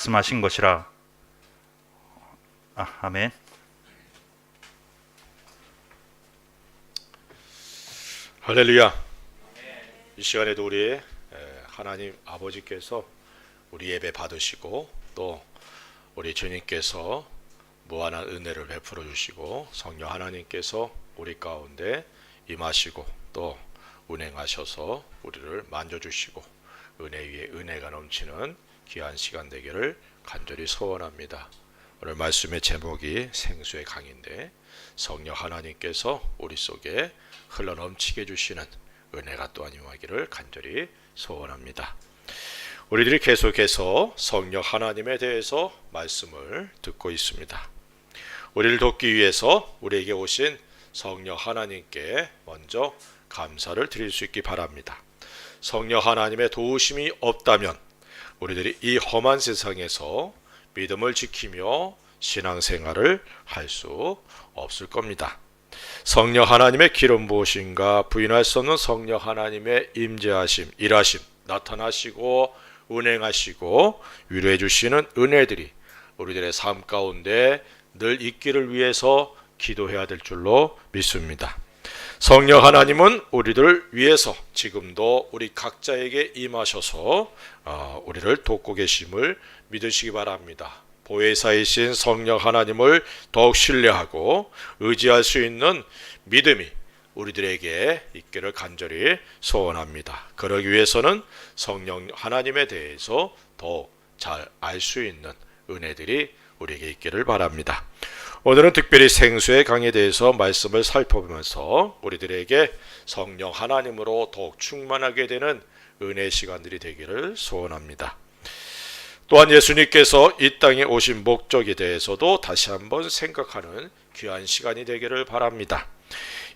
말씀하신 것이라. 아멘. 할렐루야. 이 시간에도 우리 하나님 아버지께서 우리 예배 받으시고 또 우리 주님께서 무한한 은혜를 베풀어 주시고 성령 하나님께서 우리 가운데 임하시고 또 운행하셔서 우리를 만져주시고 은혜 위에 은혜가 넘치는 귀한 시간 되기를 간절히 소원합니다. 오늘 말씀의 제목이 생수의 강인데 성령 하나님께서 우리 속에 흘러넘치게 해주시는 은혜가 또한 임하기를 간절히 소원합니다. 우리들이 계속해서 성령 하나님에 대해서 말씀을 듣고 있습니다. 우리를 돕기 위해서 우리에게 오신 성령 하나님께 먼저 감사를 드릴 수 있기 바랍니다. 성령 하나님의 도우심이 없다면 우리들이 이 험한 세상에서 믿음을 지키며 신앙생활을 할 수 없을 겁니다. 성령 하나님의 기름 부으심과 부인할 수 없는 성령 하나님의 임재하심, 일하심, 나타나시고 운행하시고 위로해 주시는 은혜들이 우리들의 삶 가운데 늘 있기를 위해서 기도해야 될 줄로 믿습니다. 성령 하나님은 우리들 위해서 지금도 우리 각자에게 임하셔서 우리를 돕고 계심을 믿으시기 바랍니다. 보혜사이신 성령 하나님을 더욱 신뢰하고 의지할 수 있는 믿음이 우리들에게 있기를 간절히 소원합니다. 그러기 위해서는 성령 하나님에 대해서 더욱 잘 알 수 있는 은혜들이 우리에게 있기를 바랍니다. 오늘은 특별히 생수의 강에 대해서 말씀을 살펴보면서 우리들에게 성령 하나님으로 더욱 충만하게 되는 은혜의 시간들이 되기를 소원합니다. 또한 예수님께서 이 땅에 오신 목적에 대해서도 다시 한번 생각하는 귀한 시간이 되기를 바랍니다.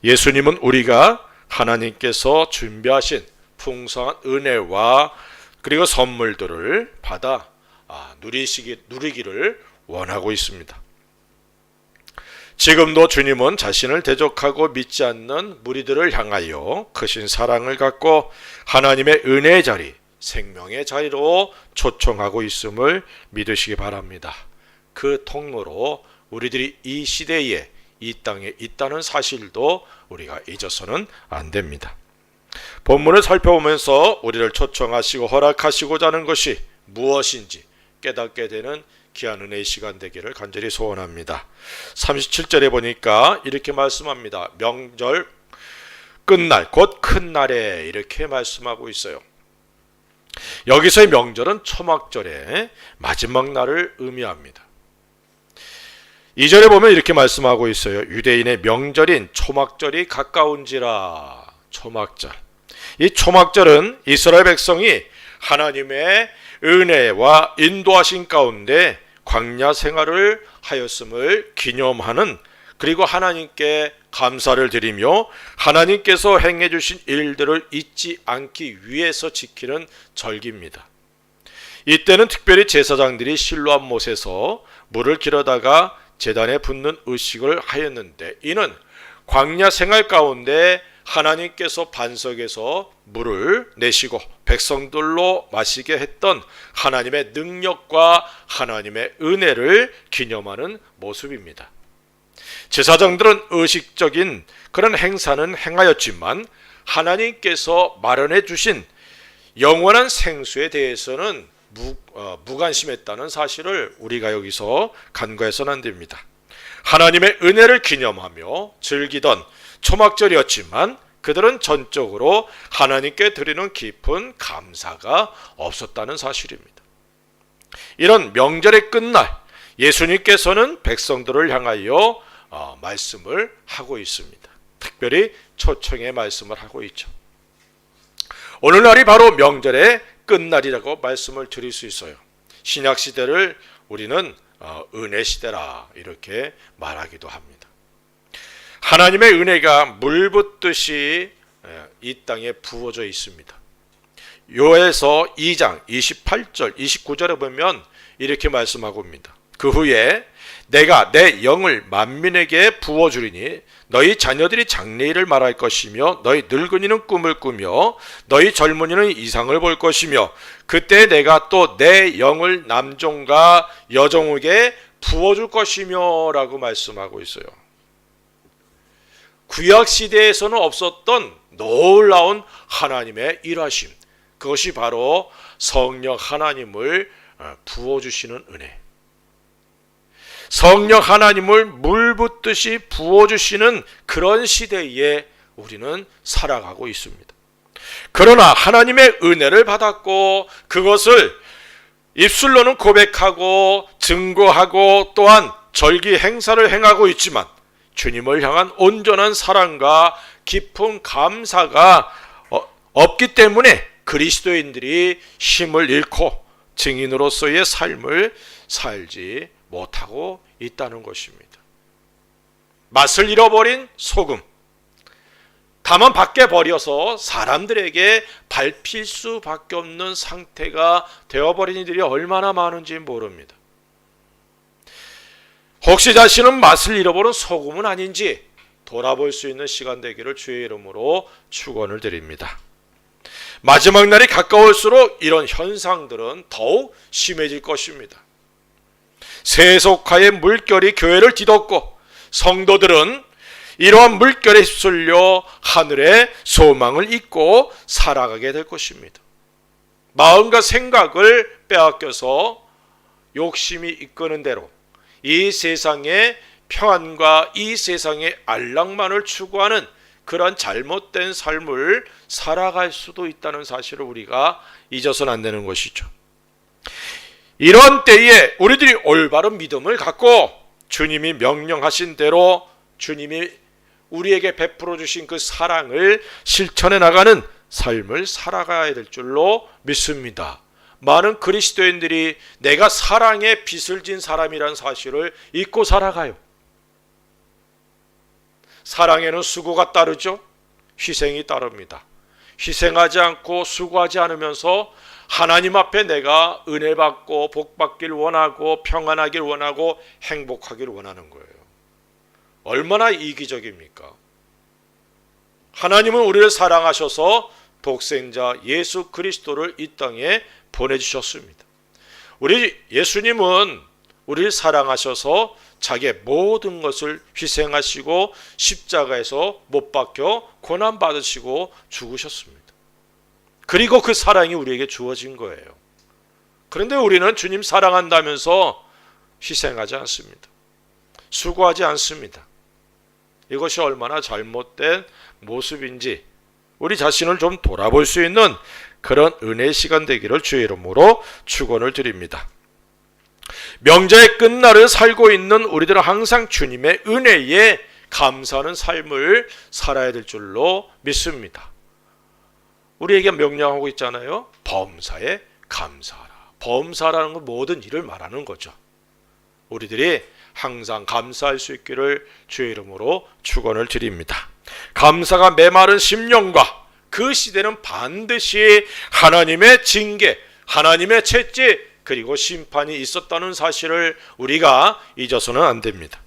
예수님은 우리가 하나님께서 준비하신 풍성한 은혜와 그리고 선물들을 받아 누리기를 원하고 있습니다. 지금도 주님은 자신을 대적하고 믿지 않는 무리들을 향하여 크신 사랑을 갖고 하나님의 은혜의 자리, 생명의 자리로 초청하고 있음을 믿으시기 바랍니다. 그 통로로 우리들이 이 시대에 이 땅에 있다는 사실도 우리가 잊어서는 안 됩니다. 본문을 살펴보면서 우리를 초청하시고 허락하시고자 하는 것이 무엇인지 깨닫게 되는 귀한 은혜의 시간 되기를 간절히 소원합니다. 37절에 보니까 이렇게 말씀합니다. 명절 끝날 곧 큰 날에 이렇게 말씀하고 있어요. 여기서의 명절은 초막절의 마지막 날을 의미합니다. 2절에 보면 이렇게 말씀하고 있어요. 유대인의 명절인 초막절이 가까운지라. 초막절. 이 초막절은 이스라엘 백성이 하나님의 은혜와 인도하신 가운데 광야 생활을 하였음을 기념하는, 그리고 하나님께 감사를 드리며 하나님께서 행해 주신 일들을 잊지 않기 위해서 지키는 절기입니다. 이때는 특별히 제사장들이 실로암 못에서 물을 길어다가 제단에 붓는 의식을 하였는데, 이는 광야 생활 가운데 하나님께서 반석에서 물을 내시고 백성들로 마시게 했던 하나님의 능력과 하나님의 은혜를 기념하는 모습입니다. 제사장들은 의식적인 그런 행사는 행하였지만 하나님께서 마련해 주신 영원한 생수에 대해서는 무관심했다는 사실을 우리가 여기서 간과해서는 안 됩니다. 하나님의 은혜를 기념하며 즐기던 초막절이었지만 그들은 전적으로 하나님께 드리는 깊은 감사가 없었다는 사실입니다. 이런 명절의 끝날 예수님께서는 백성들을 향하여 말씀을 하고 있습니다. 특별히 초청의 말씀을 하고 있죠. 오늘날이 바로 명절의 끝날이라고 말씀을 드릴 수 있어요. 신약 시대를 우리는 은혜 시대라 이렇게 말하기도 합니다. 하나님의 은혜가 물 붓듯이 이 땅에 부어져 있습니다. 요에서 2장 28절 29절에 보면 이렇게 말씀하고 있습니다. 그 후에 내가 내 영을 만민에게 부어주리니 너희 자녀들이 장래일을 말할 것이며 너희 늙은이는 꿈을 꾸며 너희 젊은이는 이상을 볼 것이며 그때 내가 또 내 영을 남종과 여종에게 부어줄 것이며 라고 말씀하고 있어요. 구약시대에서는 없었던 놀라운 하나님의 일하심, 그것이 바로 성령 하나님을 부어주시는 은혜, 성령 하나님을 물 붓듯이 부어주시는 그런 시대에 우리는 살아가고 있습니다. 그러나 하나님의 은혜를 받았고 그것을 입술로는 고백하고 증거하고 또한 절기 행사를 행하고 있지만 주님을 향한 온전한 사랑과 깊은 감사가 없기 때문에 그리스도인들이 힘을 잃고 증인으로서의 삶을 살지 못하고 있다는 것입니다. 맛을 잃어버린 소금, 다만 밖에 버려서 사람들에게 밟힐 수밖에 없는 상태가 되어버린 이들이 얼마나 많은지 모릅니다. 혹시 자신은 맛을 잃어버린 소금은 아닌지 돌아볼 수 있는 시간 되기를 주의 이름으로 축원을 드립니다. 마지막 날이 가까울수록 이런 현상들은 더욱 심해질 것입니다. 세속화의 물결이 교회를 뒤덮고 성도들은 이러한 물결에 휩쓸려 하늘의 소망을 잊고 살아가게 될 것입니다. 마음과 생각을 빼앗겨서 욕심이 이끄는 대로 이 세상의 평안과 이 세상의 안락만을 추구하는 그런 잘못된 삶을 살아갈 수도 있다는 사실을 우리가 잊어서는 안 되는 것이죠. 이런 때에 우리들이 올바른 믿음을 갖고 주님이 명령하신 대로 주님이 우리에게 베풀어 주신 그 사랑을 실천해 나가는 삶을 살아가야 될 줄로 믿습니다. 많은 그리스도인들이 내가 사랑의 빚을 진 사람이라는 사실을 잊고 살아가요. 사랑에는 수고가 따르죠. 희생이 따릅니다. 희생하지 않고 수고하지 않으면서 하나님 앞에 내가 은혜 받고 복 받길 원하고 평안하길 원하고 행복하길 원하는 거예요. 얼마나 이기적입니까? 하나님은 우리를 사랑하셔서 독생자 예수 그리스도를 이 땅에 보내주셨습니다. 우리 예수님은 우리를 사랑하셔서 자기의 모든 것을 희생하시고 십자가에서 못 박혀 고난받으시고 죽으셨습니다. 그리고 그 사랑이 우리에게 주어진 거예요. 그런데 우리는 주님 사랑한다면서 희생하지 않습니다. 수고하지 않습니다. 이것이 얼마나 잘못된 모습인지 우리 자신을 좀 돌아볼 수 있는 그런 은혜의 시간 되기를 주의 이름으로 축원을 드립니다. 명절의 끝날을 살고 있는 우리들은 항상 주님의 은혜에 감사하는 삶을 살아야 될 줄로 믿습니다. 우리에게 명령하고 있잖아요. 범사에 감사하라. 범사라는 건 모든 일을 말하는 거죠. 우리들이 항상 감사할 수 있기를 주의 이름으로 축원을 드립니다. 감사가 메마른 심령과 그 시대는 반드시 하나님의 징계, 하나님의 채찍 그리고 심판이 있었다는 사실을 우리가 잊어서는 안 됩니다.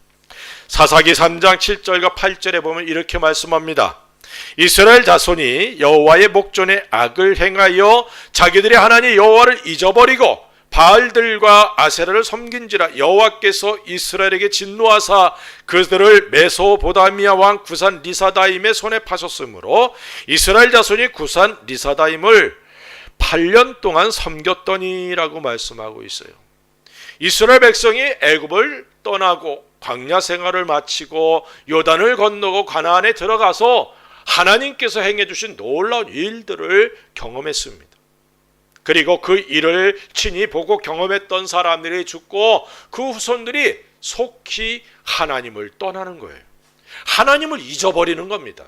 사사기 3장 7절과 8절에 보면 이렇게 말씀합니다. 이스라엘 자손이 여호와의 목전에 악을 행하여 자기들의 하나님 여호와를 잊어버리고 바알들과 아세라를 섬긴지라 여호와께서 이스라엘에게 진노하사 그들을 메소보다미아 왕 구산 리사다임의 손에 파셨으므로 이스라엘 자손이 구산 리사다임을 8년 동안 섬겼더니라고 말씀하고 있어요. 이스라엘 백성이 애굽을 떠나고 광야 생활을 마치고 요단을 건너고 가나안에 들어가서 하나님께서 행해 주신 놀라운 일들을 경험했습니다. 그리고 그 일을 친히 보고 경험했던 사람들이 죽고 그 후손들이 속히 하나님을 떠나는 거예요. 하나님을 잊어버리는 겁니다.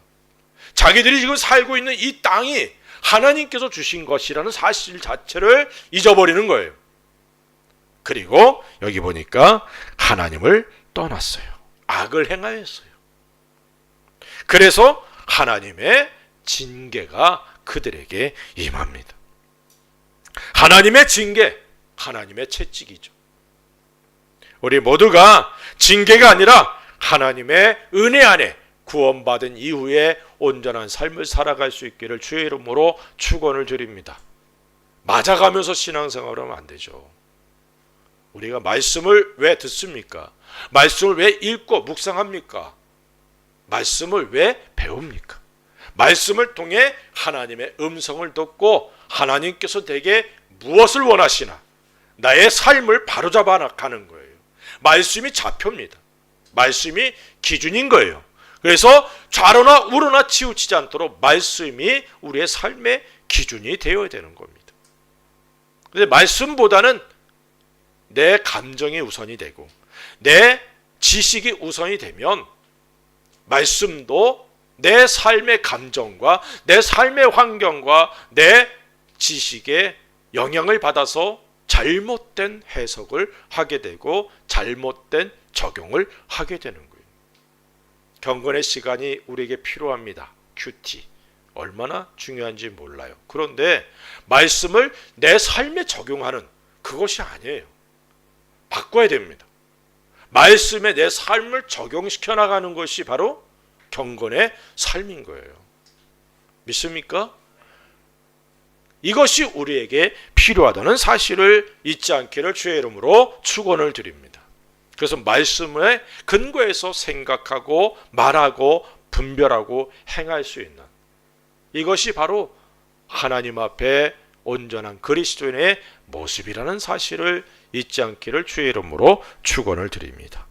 자기들이 지금 살고 있는 이 땅이 하나님께서 주신 것이라는 사실 자체를 잊어버리는 거예요. 그리고 여기 보니까 하나님을 떠났어요. 악을 행하였어요. 그래서 하나님의 징계가 그들에게 임합니다. 하나님의 징계, 하나님의 채찍이죠. 우리 모두가 징계가 아니라 하나님의 은혜 안에 구원받은 이후에 온전한 삶을 살아갈 수 있기를 주의 이름으로 축원을 드립니다. 맞아가면서 신앙생활을 하면 안 되죠. 우리가 말씀을 왜 듣습니까? 말씀을 왜 읽고 묵상합니까? 말씀을 왜 배웁니까? 말씀을 통해 하나님의 음성을 듣고 하나님께서 내게 무엇을 원하시나 나의 삶을 바로잡아 가는 거예요. 말씀이 좌표입니다. 말씀이 기준인 거예요. 그래서 좌로나 우로나 치우치지 않도록 말씀이 우리의 삶의 기준이 되어야 되는 겁니다. 근데 말씀보다는 내 감정이 우선이 되고 내 지식이 우선이 되면 말씀도 내 삶의 감정과 내 삶의 환경과 내 지식에 영향을 받아서 잘못된 해석을 하게 되고 잘못된 적용을 하게 되는 거예요. 경건의 시간이 우리에게 필요합니다. 큐티. 얼마나 중요한지 몰라요. 그런데 말씀을 내 삶에 적용하는 그것이 아니에요. 바꿔야 됩니다. 말씀에 내 삶을 적용시켜 나가는 것이 바로 경건의 삶인 거예요. 믿습니까? 이것이 우리에게 필요하다는 사실을 잊지 않기를 주의 이름으로 축원을 드립니다. 그래서 말씀에 근거해서 생각하고 말하고 분별하고 행할 수 있는 이것이 바로 하나님 앞에 온전한 그리스도인의 모습이라는 사실을 잊지 않기를 주의 이름으로 축원을 드립니다.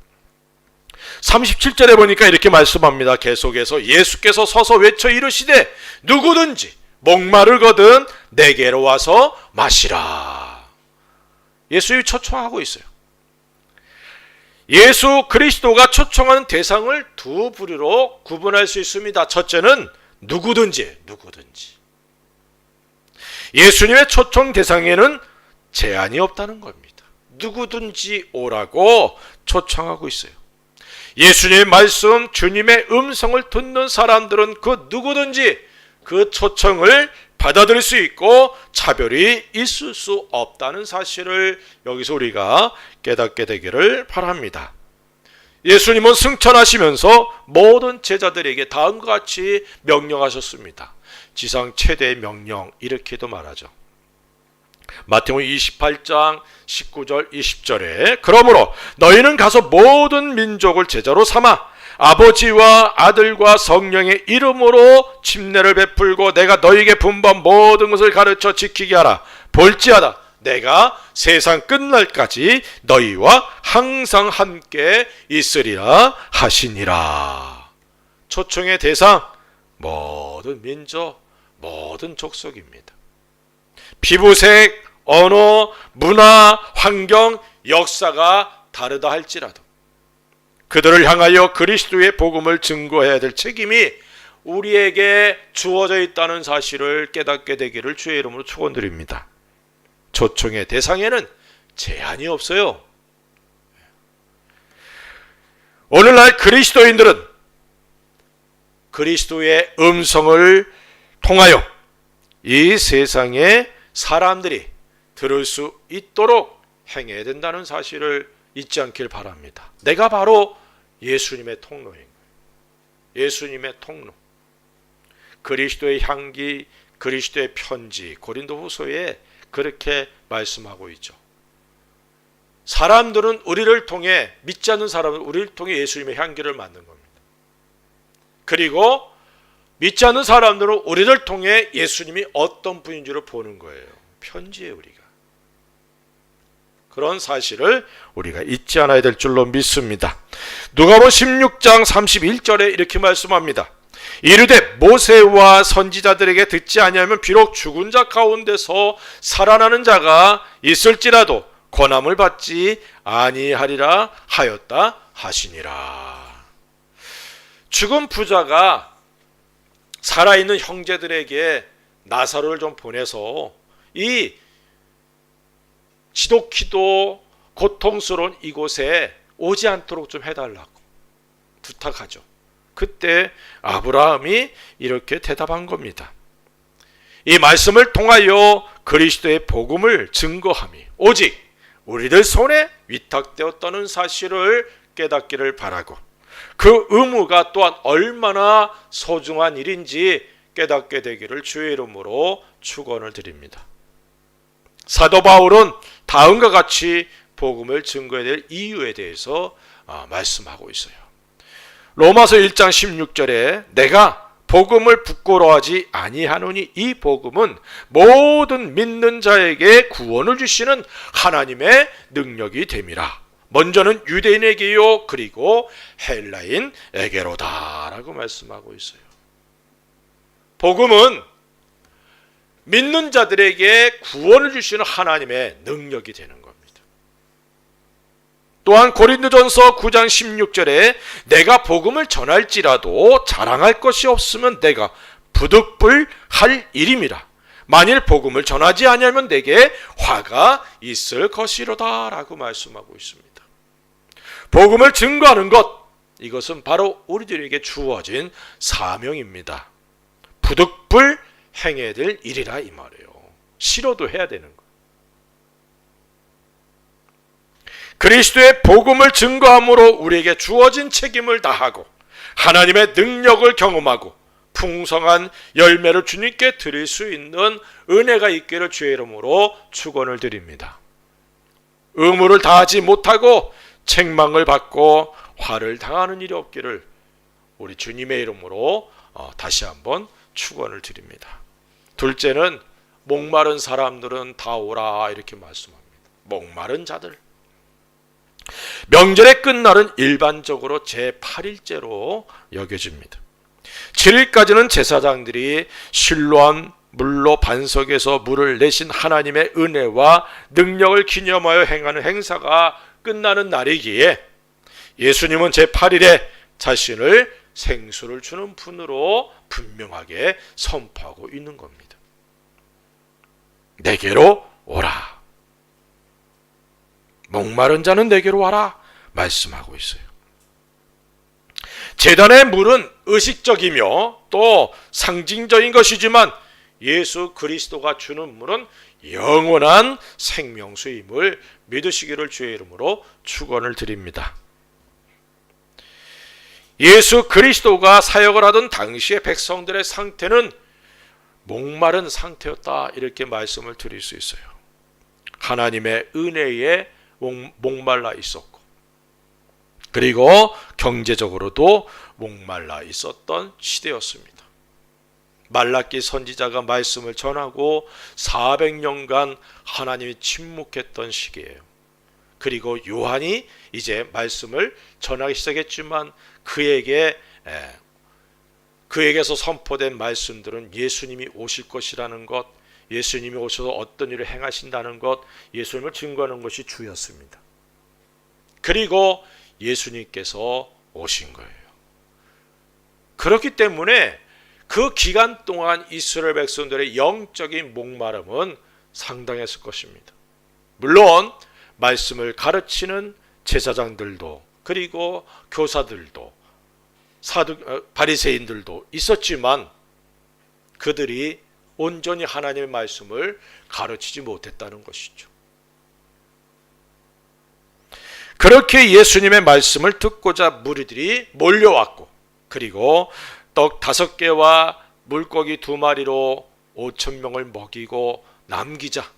37절에 보니까 이렇게 말씀합니다. 계속해서 예수께서 서서 외쳐 이르시되 누구든지 목마르거든 내게로 와서 마시라. 예수님이 초청하고 있어요. 예수 그리스도가 초청하는 대상을 두 부류로 구분할 수 있습니다. 첫째는 누구든지. 예수님의 초청 대상에는 제한이 없다는 겁니다. 누구든지 오라고 초청하고 있어요. 예수님의 말씀, 주님의 음성을 듣는 사람들은 그 누구든지 그 초청을 받아들일 수 있고 차별이 있을 수 없다는 사실을 여기서 우리가 깨닫게 되기를 바랍니다. 예수님은 승천하시면서 모든 제자들에게 다음과 같이 명령하셨습니다. 지상 최대의 명령 이렇게도 말하죠. 마태복음 28장 19절 20절에 그러므로 너희는 가서 모든 민족을 제자로 삼아 아버지와 아들과 성령의 이름으로 침례를 베풀고 내가 너희에게 분부한 모든 것을 가르쳐 지키게 하라. 볼지어다 내가 세상 끝날까지 너희와 항상 함께 있으리라 하시니라. 초청의 대상 모든 민족 모든 족속입니다. 피부색, 언어, 문화, 환경, 역사가 다르다 할지라도 그들을 향하여 그리스도의 복음을 증거해야 될 책임이 우리에게 주어져 있다는 사실을 깨닫게 되기를 주의 이름으로 축원드립니다. 초청의 대상에는 제한이 없어요. 오늘날 그리스도인들은 그리스도의 음성을 통하여 이 세상에 사람들이 들을 수 있도록 행해야 된다는 사실을 잊지 않길 바랍니다. 내가 바로 예수님의 통로인 거예요. 예수님의 통로. 그리스도의 향기, 그리스도의 편지, 고린도후서에 그렇게 말씀하고 있죠. 사람들은 우리를 통해, 믿지 않는 사람은 우리를 통해 예수님의 향기를 맡는 겁니다. 그리고 믿지 않는 사람들은 우리를 통해 예수님이 어떤 분인지를 보는 거예요. 편지에 우리가. 그런 사실을 우리가 잊지 않아야 될 줄로 믿습니다. 누가복음 16장 31절에 이렇게 말씀합니다. 이르되 모세와 선지자들에게 듣지 아니하면 비록 죽은 자 가운데서 살아나는 자가 있을지라도 권함을 받지 아니하리라 하였다 하시니라. 죽은 부자가 살아있는 형제들에게 나사로를 좀 보내서 이 지독히도 고통스러운 이곳에 오지 않도록 좀 해달라고 부탁하죠. 그때 아브라함이 이렇게 대답한 겁니다. 이 말씀을 통하여 그리스도의 복음을 증거함이 오직 우리들 손에 위탁되었다는 사실을 깨닫기를 바라고, 그 의무가 또한 얼마나 소중한 일인지 깨닫게 되기를 주의 이름으로 축원을 드립니다. 사도 바울은 다음과 같이 복음을 증거해야 될 이유에 대해서 말씀하고 있어요. 로마서 1장 16절에 내가 복음을 부끄러워하지 아니하노니 이 복음은 모든 믿는 자에게 구원을 주시는 하나님의 능력이 됨이라. 먼저는 유대인에게요 그리고 헬라인에게로다 라고 말씀하고 있어요. 복음은 믿는 자들에게 구원을 주시는 하나님의 능력이 되는 겁니다. 또한 고린도전서 9장 16절에 내가 복음을 전할지라도 자랑할 것이 없으면 내가 부득불할 일임이라. 만일 복음을 전하지 아니하면 내게 화가 있을 것이로다 라고 말씀하고 있습니다. 복음을 증거하는 것, 이것은 바로 우리들에게 주어진 사명입니다. 부득불 행해야 될 일이라 이 말이에요. 싫어도 해야 되는 거. 그리스도의 복음을 증거함으로 우리에게 주어진 책임을 다하고 하나님의 능력을 경험하고 풍성한 열매를 주님께 드릴 수 있는 은혜가 있기를 주의 이름으로 축원을 드립니다. 의무를 다하지 못하고 책망을 받고 화를 당하는 일이 없기를 우리 주님의 이름으로 다시 한번 축원을 드립니다. 둘째는 목마른 사람들은 다 오라 이렇게 말씀합니다. 목마른 자들. 명절의 끝날은 일반적으로 제8일째로 여겨집니다. 7일까지는 제사장들이 실로암 물로 반석에서 물을 내신 하나님의 은혜와 능력을 기념하여 행하는 행사가 끝나는 날이기에 예수님은 제8일에 자신을 생수를 주는 분으로 분명하게 선포하고 있는 겁니다. 내게로 오라. 목마른 자는 내게로 와라 말씀하고 있어요. 제단의 물은 의식적이며 또 상징적인 것이지만 예수 그리스도가 주는 물은 영원한 생명수임을 믿으시기를 주의 이름으로 축원을 드립니다. 예수 그리스도가 사역을 하던 당시의 백성들의 상태는 목마른 상태였다 이렇게 말씀을 드릴 수 있어요. 하나님의 은혜에 목말라 있었고 그리고 경제적으로도 목말라 있었던 시대였습니다. 말라기 선지자가 말씀을 전하고 400년간 하나님이 침묵했던 시기예요. 그리고 요한이 이제 말씀을 전하기 시작했지만 그에게서 선포된 말씀들은 예수님이 오실 것이라는 것, 예수님이 오셔서 어떤 일을 행하신다는 것, 예수님을 증거하는 것이 주였습니다. 그리고 예수님께서 오신 거예요. 그렇기 때문에 그 기간 동안 이스라엘 백성들의 영적인 목마름은 상당했을 것입니다. 물론 말씀을 가르치는 제사장들도 그리고 교사들도 바리새인들도 있었지만 그들이 온전히 하나님의 말씀을 가르치지 못했다는 것이죠. 그렇게 예수님의 말씀을 듣고자 무리들이 몰려왔고 그리고 떡 5개와 물고기 2마리로 5,000명을 먹이고 남기자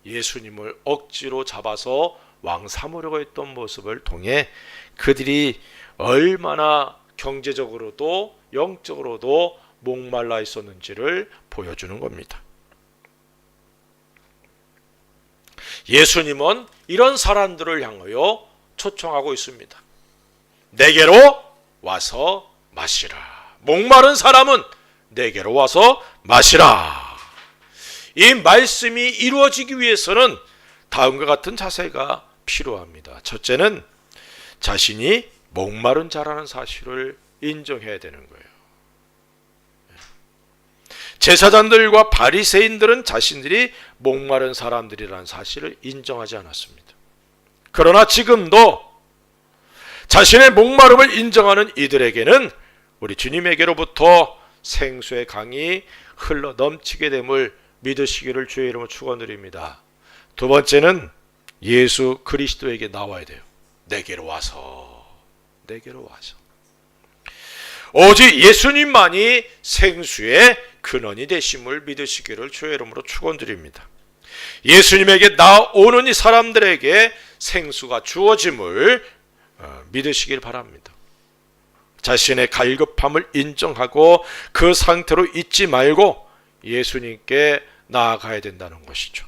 예수님을 억지로 잡아서 왕 삼으려고 했던 모습을 통해 그들이 얼마나 경제적으로도 영적으로도 목말라 있었는지를 보여주는 겁니다. 예수님은 이런 사람들을 향하여 초청하고 있습니다. 내게로 와서 마시라. 목마른 사람은 내게로 와서 마시라. 이 말씀이 이루어지기 위해서는 다음과 같은 자세가 필요합니다. 첫째는 자신이 목마른 자라는 사실을 인정해야 되는 거예요. 제사장들과 바리새인들은 자신들이 목마른 사람들이라는 사실을 인정하지 않았습니다. 그러나 지금도 자신의 목마름을 인정하는 이들에게는 우리 주님에게로부터 생수의 강이 흘러 넘치게 됨을 믿으시기를 주의 이름으로 축원드립니다. 두 번째는 예수 그리스도에게 나와야 돼요. 내게로 와서. 오직 예수님만이 생수의 근원이 되심을 믿으시기를 주의 이름으로 축원드립니다. 예수님에게 나오는 이 사람들에게 생수가 주어짐을 믿으시길 바랍니다. 자신의 갈급함을 인정하고 그 상태로 있지 말고 예수님께 나아가야 된다는 것이죠.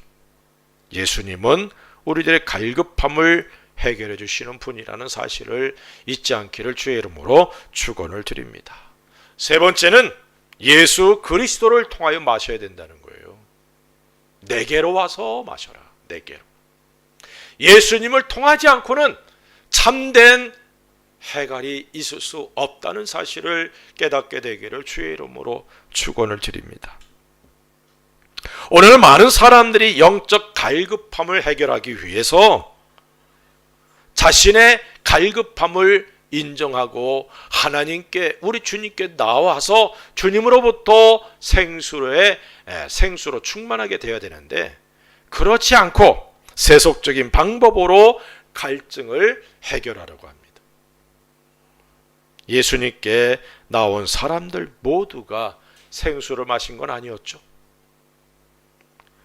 예수님은 우리들의 갈급함을 해결해 주시는 분이라는 사실을 잊지 않기를 주의 이름으로 축원을 드립니다. 세 번째는 예수 그리스도를 통하여 마셔야 된다는 거예요. 내게로 와서 마셔라. 내게로. 예수님을 통하지 않고는 참된 해갈이 있을 수 없다는 사실을 깨닫게 되기를 주의 이름으로 축원을 드립니다. 오늘 많은 사람들이 영적 갈급함을 해결하기 위해서 자신의 갈급함을 인정하고 하나님께, 우리 주님께 나와서 주님으로부터 생수로 충만하게 되어야 되는데, 그렇지 않고 세속적인 방법으로 갈증을 해결하려고 합니다. 예수님께 나온 사람들 모두가 생수를 마신 건 아니었죠.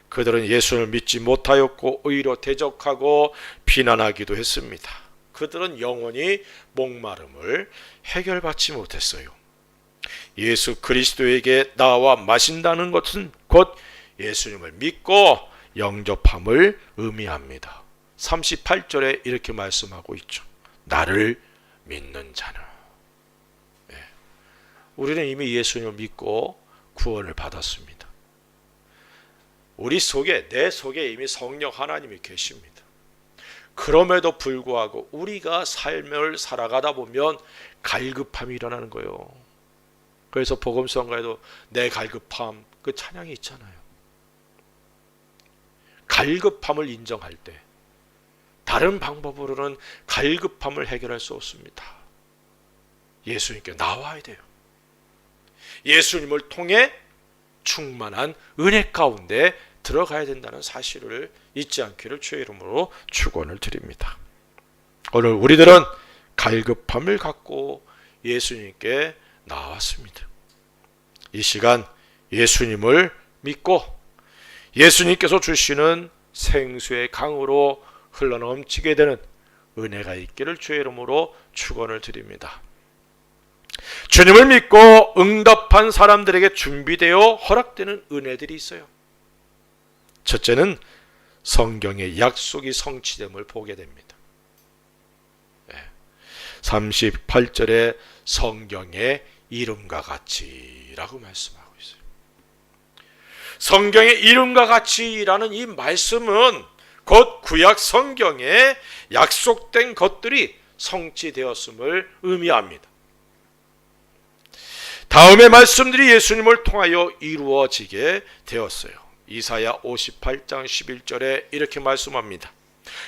그들은 예수를 믿지 못하였고 오히려 대적하고 비난하기도 했습니다. 그들은 영원히 목마름을 해결받지 못했어요. 예수 그리스도에게 나와 마신다는 것은 곧 예수님을 믿고 영접함을 의미합니다. 38절에 이렇게 말씀하고 있죠. 나를 믿는 자는. 우리는 이미 예수님을 믿고 구원을 받았습니다. 우리 속에, 내 속에 이미 성령 하나님이 계십니다. 그럼에도 불구하고 우리가 삶을 살아가다 보면 갈급함이 일어나는 거예요. 그래서 복음성가에도 내 갈급함, 그 찬양이 있잖아요. 갈급함을 인정할 때 다른 방법으로는 갈급함을 해결할 수 없습니다. 예수님께 나와야 돼요. 예수님을 통해 충만한 은혜 가운데 들어가야 된다는 사실을 잊지 않기를 주의 이름으로 축원을 드립니다. 오늘 우리들은 갈급함을 갖고 예수님께 나왔습니다. 이 시간 예수님을 믿고 예수님께서 주시는 생수의 강으로 흘러넘치게 되는 은혜가 있기를 주의 이름으로 축원을 드립니다. 주님을 믿고 응답한 사람들에게 준비되어 허락되는 은혜들이 있어요. 첫째는 성경의 약속이 성취됨을 보게 됩니다. 38절에 성경의 이름과 같이라고 말씀하고 있어요. 성경의 이름과 같이라는 이 말씀은 곧 구약 성경에 약속된 것들이 성취되었음을 의미합니다. 다음의 말씀들이 예수님을 통하여 이루어지게 되었어요. 이사야 58장 11절에 이렇게 말씀합니다.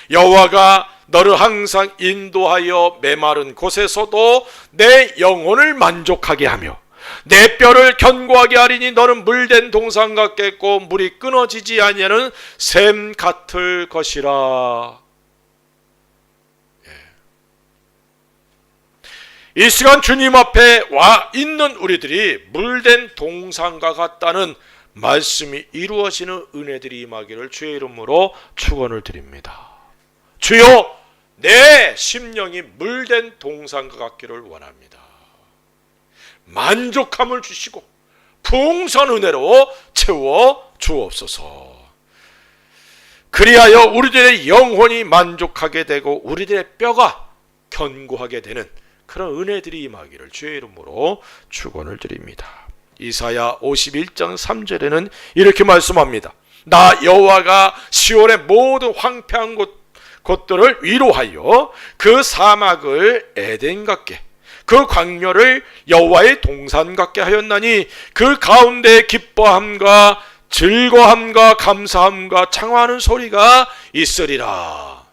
여호와가 너를 항상 인도하여 메마른 곳에서도 내 영혼을 만족하게 하며 내 뼈를 견고하게 하리니 너는 물된 동상 같겠고 물이 끊어지지 아니하는 샘 같을 것이라. 이 시간 주님 앞에 와 있는 우리들이 물된 동상과 같다는 말씀이 이루어지는 은혜들이 임하기를 주의 이름으로 축원을 드립니다. 주여, 내 심령이 물된 동상과 같기를 원합니다. 만족함을 주시고 풍성한 은혜로 채워 주옵소서. 그리하여 우리들의 영혼이 만족하게 되고 우리들의 뼈가 견고하게 되는 그런 은혜들이 임하기를 주의 이름으로 축원을 드립니다. 이사야 51장 3절에는 이렇게 말씀합니다. 나 여호와가 시온의 모든 황폐한 곳들을 위로하여 그 사막을 에덴 같게 그 광야를 여호와의 동산 같게 하였나니 그 가운데 기뻐함과 즐거함과 감사함과 창화하는 소리가 있으리라.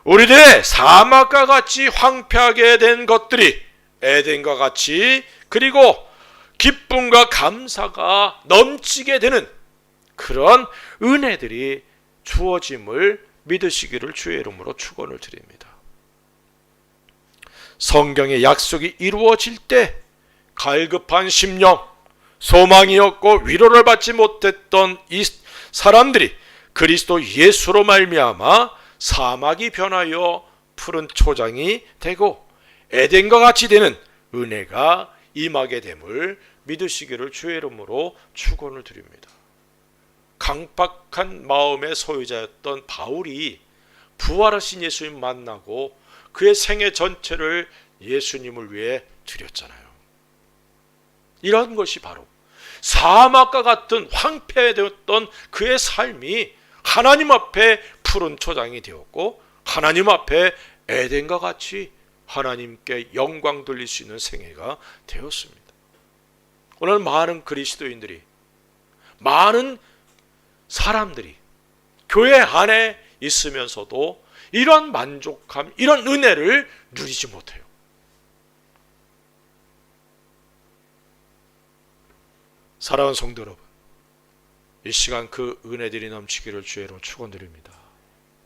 우리들의 사막과 같이 황폐하게 된 것들이 에덴과 같이 그리고 기쁨과 감사가 넘치게 되는 그런 은혜들이 주어짐을 믿으시기를 주의 이름으로 축원을 드립니다. 성경의 약속이 이루어질 때 갈급한 심령, 소망이 없고 위로를 받지 못했던 이 사람들이 그리스도 예수로 말미암아 사막이 변하여 푸른 초장이 되고 에덴과 같이 되는 은혜가 임하게 됨을 믿으시기를 주의 이름으로 축원을 드립니다. 강팍한 마음의 소유자였던 바울이 부활하신 예수님 만나고 그의 생애 전체를 예수님을 위해 드렸잖아요. 이런 것이 바로 사막과 같은 황폐되었던 그의 삶이 하나님 앞에 푸른 초장이 되었고 하나님 앞에 에덴과 같이 하나님께 영광 돌릴 수 있는 생애가 되었습니다. 오늘 많은 그리스도인들이, 많은 사람들이 교회 안에 있으면서도 이런 만족함, 이런 은혜를 누리지 못해요. 사랑하는 성도 여러분, 이 시간 그 은혜들이 넘치기를 주의로 축원드립니다.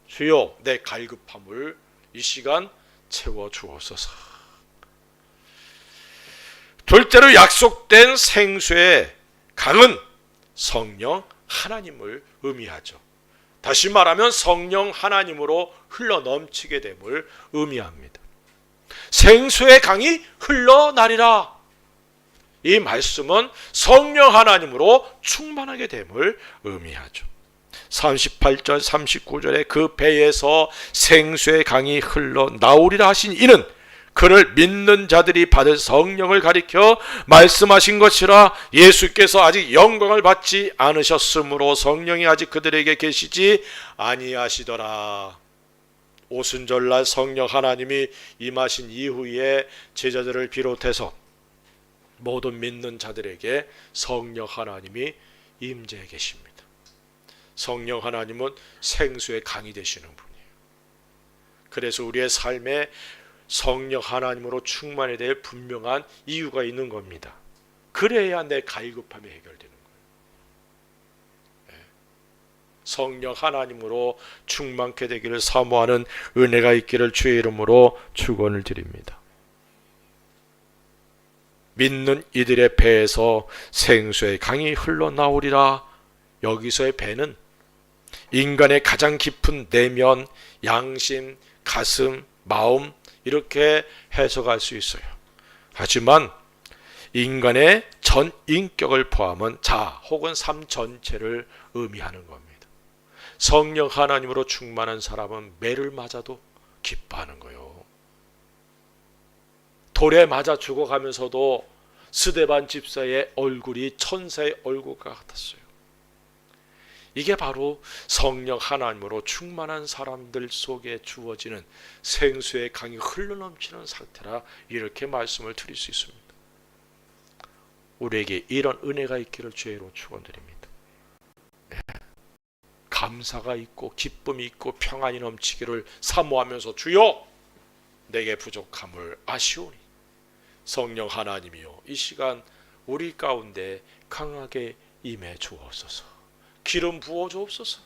주여, 내 갈급함을 이 시간 채워 주옵소서. 둘째로 약속된 생수의 강은 성령 하나님을 의미하죠. 다시 말하면 성령 하나님으로 흘러 넘치게 됨을 의미합니다. 생수의 강이 흘러나리라. 이 말씀은 성령 하나님으로 충만하게 됨을 의미하죠. 38절 39절에 그 배에서 생수의 강이 흘러나오리라 하신 이는 그를 믿는 자들이 받을 성령을 가리켜 말씀하신 것이라. 예수께서 아직 영광을 받지 않으셨으므로 성령이 아직 그들에게 계시지 아니하시더라. 오순절날 성령 하나님이 임하신 이후에 제자들을 비롯해서 모든 믿는 자들에게 성령 하나님이 임재해 계십니다. 성령 하나님은 생수의 강이 되시는 분이에요. 그래서 우리의 삶에 성령 하나님으로 충만해야 될 분명한 이유가 있는 겁니다. 그래야 내 갈급함이 해결되는 거예요. 성령 하나님으로 충만케 되기를 사모하는 은혜가 있기를 주의 이름으로 축원을 드립니다. 믿는 이들의 배에서 생수의 강이 흘러나오리라. 여기서의 배는 인간의 가장 깊은 내면, 양심, 가슴, 마음 이렇게 해석할 수 있어요. 하지만 인간의 전 인격을 포함한 자 혹은 삶 전체를 의미하는 겁니다. 성령 하나님으로 충만한 사람은 매를 맞아도 기뻐하는 거예요. 돌에 맞아 죽어가면서도 스데반 집사의 얼굴이 천사의 얼굴과 같았어요. 이게 바로 성령 하나님으로 충만한 사람들 속에 주어지는 생수의 강이 흘러넘치는 상태라 이렇게 말씀을 드릴 수 있습니다. 우리에게 이런 은혜가 있기를 주의로 축원드립니다. 감사가 있고 기쁨이 있고 평안이 넘치기를 사모하면서 주여 내게 부족함을 아시오니 성령 하나님이여 이 시간 우리 가운데 강하게 임해 주옵소서. 기름 부어 주옵소서.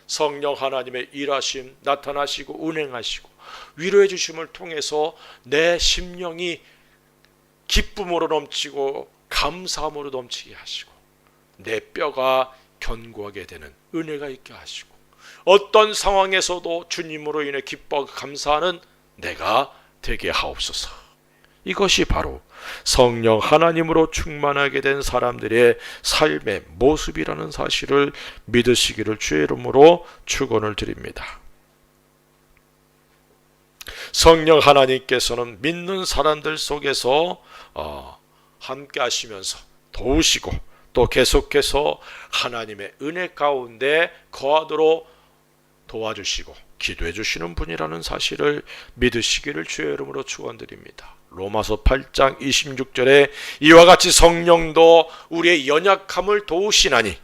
성령 하나님의 일하심 나타나시고 운행하시고 위로해 주심을 통해서 내 심령이 기쁨으로 넘치고 감사함으로 넘치게 하시고 내 뼈가 견고하게 되는 은혜가 있게 하시고 어떤 상황에서도 주님으로 인해 기뻐하고 감사하는 내가 되게 하옵소서. 이것이 바로 성령 하나님으로 충만하게 된 사람들의 삶의 모습이라는 사실을 믿으시기를 주의 이름으로 축원을 드립니다. 성령 하나님께서는 믿는 사람들 속에서 함께 하시면서 도우시고 또 계속해서 하나님의 은혜 가운데 거하도록 도와주시고 기도해 주시는 분이라는 사실을 믿으시기를 주의 이름으로 축원드립니다. 로마서 8장 26절에 이와 같이 성령도 우리의 연약함을 도우시나니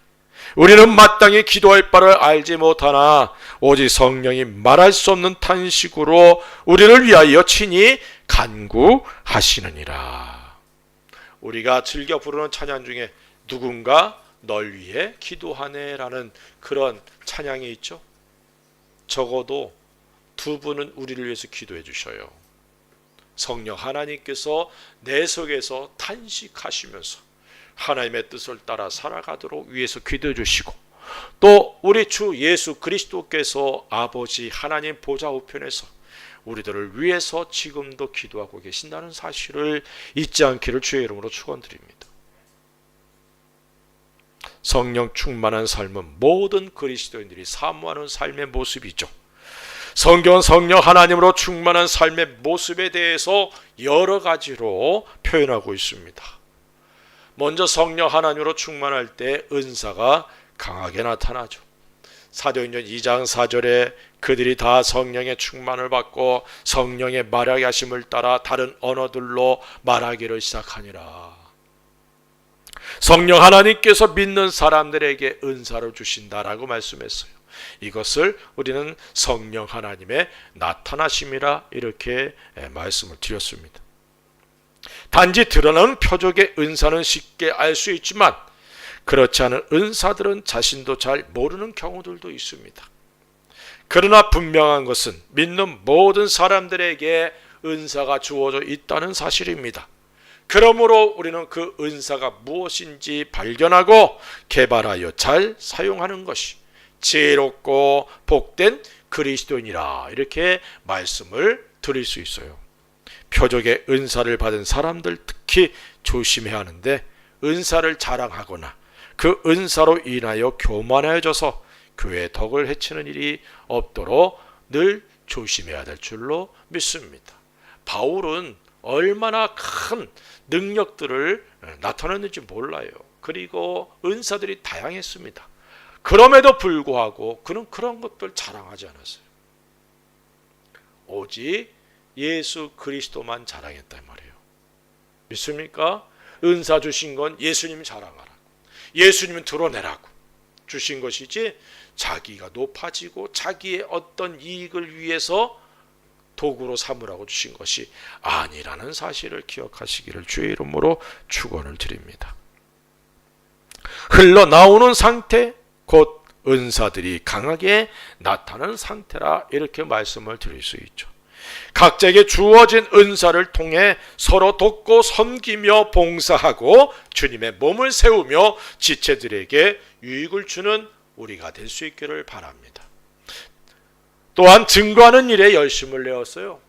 우리는 마땅히 기도할 바를 알지 못하나 오직 성령이 말할 수 없는 탄식으로 우리를 위하여 친히 간구하시느니라. 우리가 즐겨 부르는 찬양 중에 누군가 널 위해 기도하네라는 그런 찬양이 있죠. 적어도 두 분은 우리를 위해서 기도해 주셔요. 성령 하나님께서 내 속에서 탄식하시면서 하나님의 뜻을 따라 살아가도록 위해서 기도해 주시고, 또 우리 주 예수 그리스도께서 아버지 하나님 보좌 우편에서 우리들을 위해서 지금도 기도하고 계신다는 사실을 잊지 않기를 주의 이름으로 축원드립니다. 성령 충만한 삶은 모든 그리스도인들이 사모하는 삶의 모습이죠. 성경은 성령 하나님으로 충만한 삶의 모습에 대해서 여러 가지로 표현하고 있습니다. 먼저 성령 하나님으로 충만할 때 은사가 강하게 나타나죠. 사도행전 2장 4절에 그들이 다 성령의 충만을 받고 성령의 말하게 하심을 따라 다른 언어들로 말하기를 시작하니라. 성령 하나님께서 믿는 사람들에게 은사를 주신다라고 말씀했어요. 이것을 우리는 성령 하나님의 나타나심이라 이렇게 말씀을 드렸습니다. 단지 드러나는 표적의 은사는 쉽게 알 수 있지만 그렇지 않은 은사들은 자신도 잘 모르는 경우들도 있습니다. 그러나 분명한 것은 믿는 모든 사람들에게 은사가 주어져 있다는 사실입니다. 그러므로 우리는 그 은사가 무엇인지 발견하고 개발하여 잘 사용하는 것이 지혜롭고 복된 그리스도인이라 이렇게 말씀을 드릴 수 있어요. 표적의 은사를 받은 사람들 특히 조심해야 하는데, 은사를 자랑하거나 그 은사로 인하여 교만해져서 교회의 덕을 해치는 일이 없도록 늘 조심해야 될 줄로 믿습니다. 바울은 얼마나 큰 능력들을 나타냈는지 몰라요. 그리고 은사들이 다양했습니다. 그럼에도 불구하고 그는 그런 것들 자랑하지 않았어요. 오직 예수 그리스도만 자랑했단 말이에요. 믿습니까? 은사 주신 건 예수님 자랑하라고, 예수님 드러내라고 주신 것이지 자기가 높아지고 자기의 어떤 이익을 위해서 도구로 삼으라고 주신 것이 아니라는 사실을 기억하시기를 주의 이름으로 축원을 드립니다. 흘러나오는 상태, 곧 은사들이 강하게 나타나는 상태라 이렇게 말씀을 드릴 수 있죠. 각자에게 주어진 은사를 통해 서로 돕고 섬기며 봉사하고 주님의 몸을 세우며 지체들에게 유익을 주는 우리가 될 수 있기를 바랍니다. 또한 증거하는 일에 열심을 내었어요.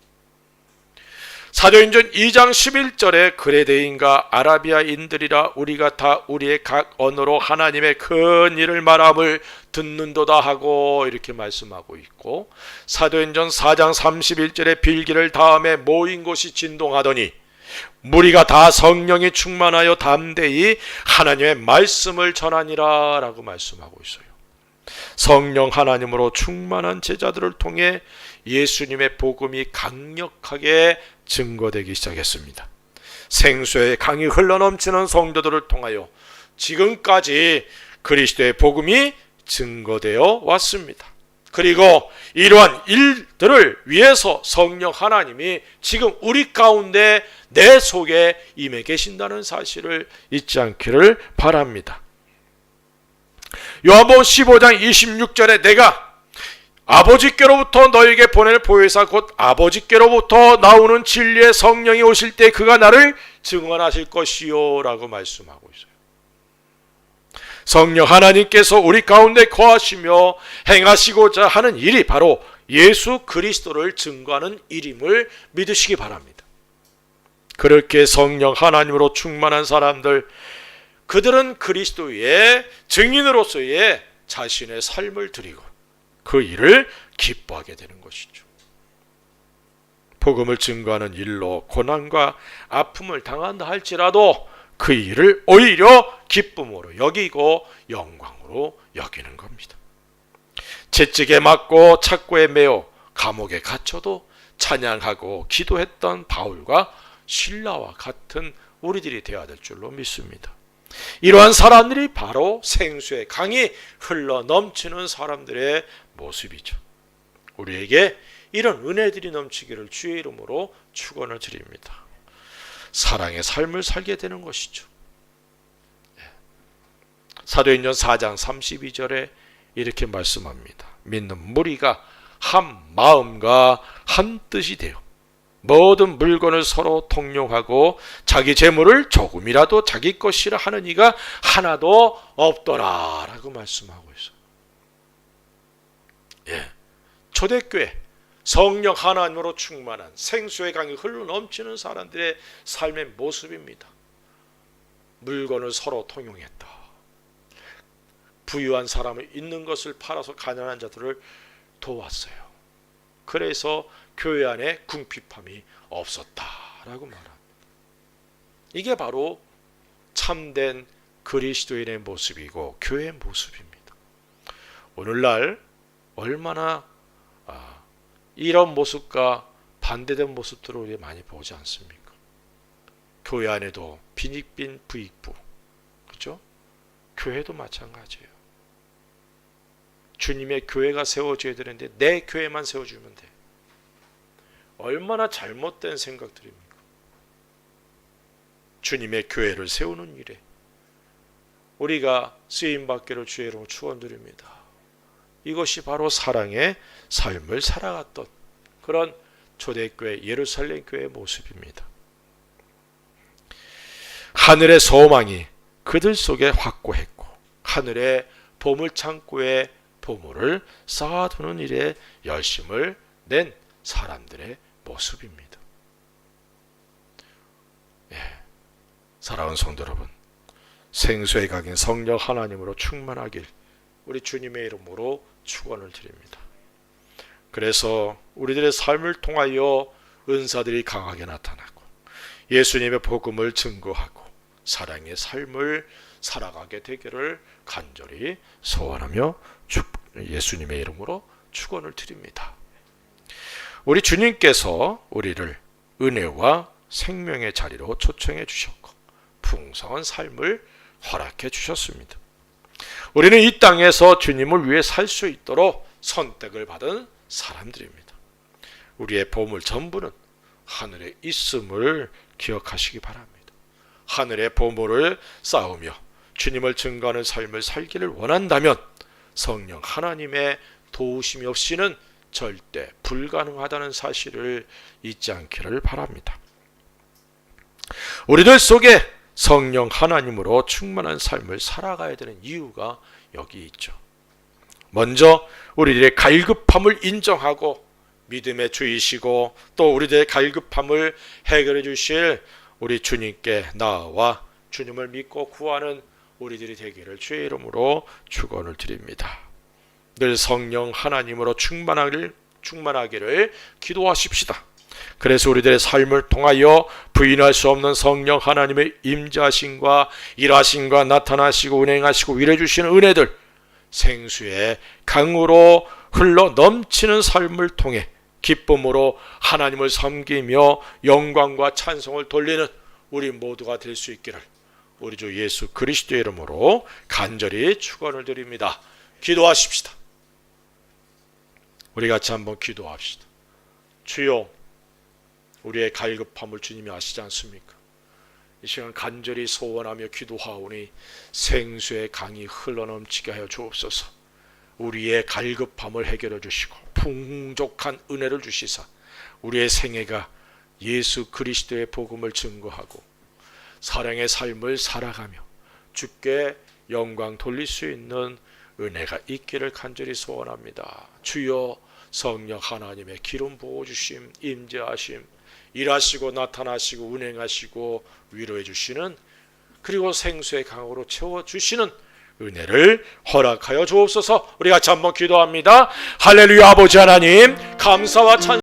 사도행전 2장 11절에 그레데인과 아라비아인들이라 우리가 다 우리의 각 언어로 하나님의 큰 일을 말함을 듣는도다 하고 이렇게 말씀하고 있고, 사도행전 4장 31절에 빌기를 다음에 모인 곳이 진동하더니 무리가 다 성령이 충만하여 담대히 하나님의 말씀을 전하니라 라고 말씀하고 있어요. 성령 하나님으로 충만한 제자들을 통해 예수님의 복음이 강력하게 증거되기 시작했습니다. 생수의 강이 흘러넘치는 성도들을 통하여 지금까지 그리스도의 복음이 증거되어 왔습니다. 그리고 이러한 일들을 위해서 성령 하나님이 지금 우리 가운데 내 속에 임해 계신다는 사실을 잊지 않기를 바랍니다. 요한복음 15장 26절에 내가 아버지께로부터 너에게 보낼 보혜사 곧 아버지께로부터 나오는 진리의 성령이 오실 때 그가 나를 증언하실 것이요 라고 말씀하고 있어요. 성령 하나님께서 우리 가운데 거하시며 행하시고자 하는 일이 바로 예수 그리스도를 증거하는 일임을 믿으시기 바랍니다. 그렇게 성령 하나님으로 충만한 사람들, 그들은 그리스도의 증인으로서의 자신의 삶을 드리고 그 일을 기뻐하게 되는 것이죠. 복음을 증거하는 일로 고난과 아픔을 당한다 할지라도 그 일을 오히려 기쁨으로 여기고 영광으로 여기는 겁니다. 채찍에 맞고 착고에 매어 감옥에 갇혀도 찬양하고 기도했던 바울과 실라와 같은 우리들이 되어야 될 줄로 믿습니다. 이러한 사람들이 바로 생수의 강이 흘러 넘치는 사람들의 모습이죠. 우리에게 이런 은혜들이 넘치기를 주의 이름으로 축원을 드립니다. 사랑의 삶을 살게 되는 것이죠. 사도행전 4장 32절에 이렇게 말씀합니다. 믿는 무리가 한 마음과 한 뜻이 되어 모든 물건을 서로 통용하고 자기 재물을 조금이라도 자기 것이라 하는 이가 하나도 없더라 라고 말씀하고 있어요. 초대교회 성령 하나님으로 충만한 생수의 강이 흘러 넘치는 사람들의 삶의 모습입니다. 물건을 서로 통용했다. 부유한 사람은 있는 것을 팔아서 가난한 자들을 도왔어요. 그래서 교회 안에 궁핍함이 없었다라고 말합니다. 이게 바로 참된 그리스도인의 모습이고 교회의 모습입니다. 오늘날 얼마나 이런 모습과 반대된 모습들을 우리 많이 보지 않습니까? 교회 안에도 빈익빈 부익부, 그렇죠? 교회도 마찬가지예요. 주님의 교회가 세워져야 되는데 내 교회만 세워주면 돼. 얼마나 잘못된 생각들입니까? 주님의 교회를 세우는 일에 우리가 쓰임받기를 주의 이름으로 축원드립니다. 이것이 바로 사랑의 삶을 살아갔던 그런 초대교회 예루살렘 교회의 모습입니다. 하늘의 소망이 그들 속에 확고했고 하늘의 보물창고에 보물을 쌓아두는 일에 열심을 낸 사람들의 모습입니다. 사랑하는 성도 여러분, 생수의 강인 성령 하나님으로 충만하길 우리 주님의 이름으로 축원을 드립니다. 그래서 우리들의 삶을 통하여 은사들이 강하게 나타나고 예수님의 복음을 증거하고 사랑의 삶을 살아가게 되기를 간절히 소원하며 예수님의 이름으로 축원을 드립니다. 우리 주님께서 우리를 은혜와 생명의 자리로 초청해 주셨고 풍성한 삶을 허락해 주셨습니다. 우리는 이 땅에서 주님을 위해 살 수 있도록 선택을 받은 사람들입니다. 우리의 보물 전부는 하늘에 있음을 기억하시기 바랍니다. 하늘의 보물을 쌓으며 주님을 증거하는 삶을 살기를 원한다면 성령 하나님의 도우심이 없이는 절대 불가능하다는 사실을 잊지 않기를 바랍니다. 우리들 속에 성령 하나님으로 충만한 삶을 살아가야 되는 이유가 여기 있죠. 먼저 우리들의 갈급함을 인정하고 믿음의 주이시고 또 우리들의 갈급함을 해결해 주실 우리 주님께 나아와 주님을 믿고 구하는 우리들이 되기를 주의 이름으로 축원을 드립니다. 늘 성령 하나님으로 충만하기를 기도하십시다. 그래서 우리들의 삶을 통하여 부인할 수 없는 성령 하나님의 임재하심과 일하심과 나타나시고 운행하시고 일해 주시는 은혜들 생수의 강으로 흘러 넘치는 삶을 통해 기쁨으로 하나님을 섬기며 영광과 찬송을 돌리는 우리 모두가 될 수 있기를 우리 주 예수 그리스도의 이름으로 간절히 축원을 드립니다. 기도하십시다. 우리 같이 한번 기도합시다. 주여, 우리의 갈급함을 주님이 아시지 않습니까? 이 시간 간절히 소원하며 기도하오니 생수의 강이 흘러넘치게 하여 주옵소서. 우리의 갈급함을 해결해 주시고 풍족한 은혜를 주시사 우리의 생애가 예수 그리스도의 복음을 증거하고 사랑의 삶을 살아가며 주께 영광 돌릴 수 있는 은혜가 있기를 간절히 소원합니다. 주여, 성령 하나님의 기름 부어주심, 임재하심, 일하시고 나타나시고 운행하시고 위로해 주시는 그리고 생수의 강으로 채워주시는 은혜를 허락하여 주옵소서. 우리 같이 한번 기도합니다. 할렐루야. 아버지 하나님, 감사와 찬